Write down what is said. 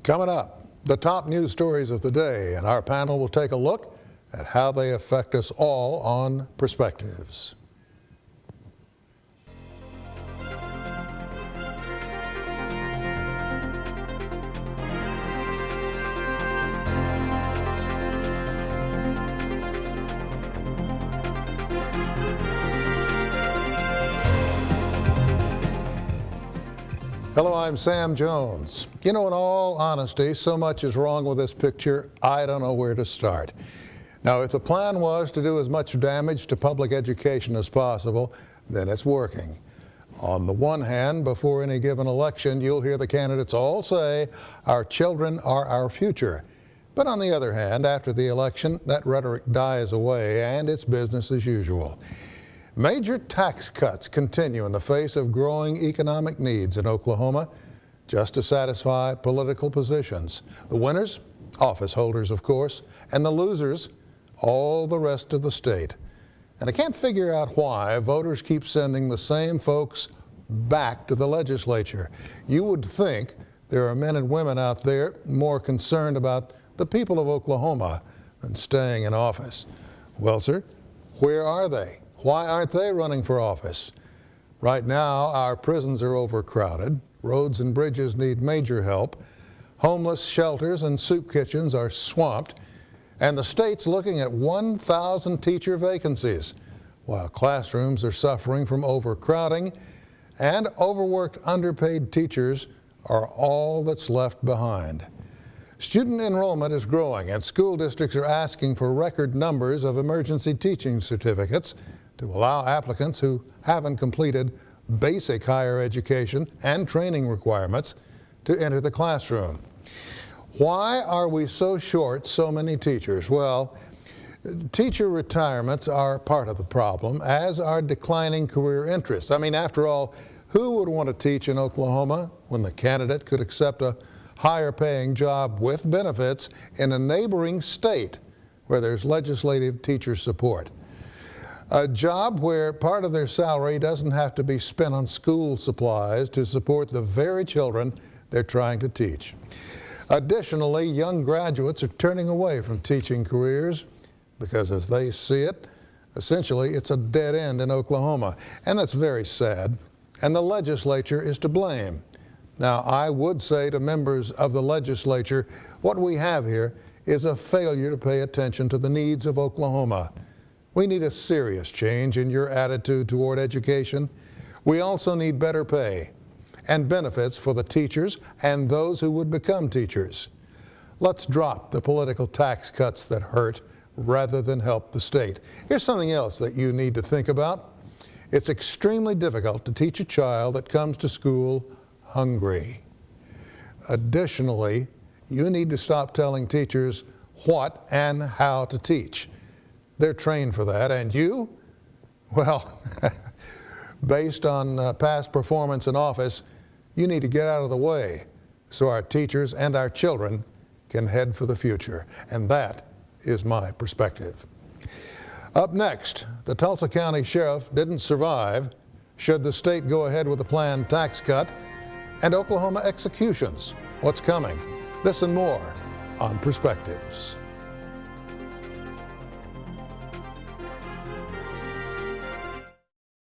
Coming up, the top news stories of the day, and our panel will take a look at how they affect us all on Perspectives. Hello, I'm Sam Jones. You know, in all honesty, so much is wrong with this picture, I don't know where to start. Now, if the plan was to do as much damage to public education as possible, then it's working. On the one hand, before any given election, you'll hear the candidates all say, our children are our future. But on the other hand, after the election, that rhetoric dies away and it's business as usual. Major tax cuts continue in the face of growing economic needs in Oklahoma, just to satisfy political positions. The winners, office holders, of course, and the losers, all the rest of the state. And I can't figure out why voters keep sending the same folks back to the legislature. You would think there are men and women out there more concerned about the people of Oklahoma than staying in office. Well, sir, where are they? Why aren't they running for office? Right now, our prisons are overcrowded. Roads and bridges need major help. Homeless shelters and soup kitchens are swamped. And the state's looking at 1,000 teacher vacancies, while classrooms are suffering from overcrowding, and overworked, underpaid teachers are all that's left behind. Student enrollment is growing, and school districts are asking for record numbers of emergency teaching certificates to allow applicants who haven't completed basic higher education and training requirements to enter the classroom. Why are we so short so many teachers? Well, teacher retirements are part of the problem, as are declining career interests. I mean, after all, who would want to teach in Oklahoma when the candidate could accept a higher paying job with benefits in a neighboring state where there's legislative teacher support? A job where part of their salary doesn't have to be spent on school supplies to support the very children they're trying to teach. Additionally, young graduates are turning away from teaching careers because, as they see it, essentially it's a dead end in Oklahoma. And that's very sad. And the legislature is to blame. Now, I would say to members of the legislature, what we have here is a failure to pay attention to the needs of Oklahoma. We need a serious change in your attitude toward education. We also need better pay and benefits for the teachers and those who would become teachers. Let's drop the political tax cuts that hurt rather than help the state. Here's something else that you need to think about. It's extremely difficult to teach a child that comes to school hungry. Additionally, you need to stop telling teachers what and how to teach. They're trained for that, and you, well, based on past performance in office, you need to get out of the way so our teachers and our children can head for the future. And that is my perspective. Up next, the Tulsa County Sheriff didn't survive. Should the state go ahead with the planned tax cut? And Oklahoma executions. What's coming? This and more on Perspectives.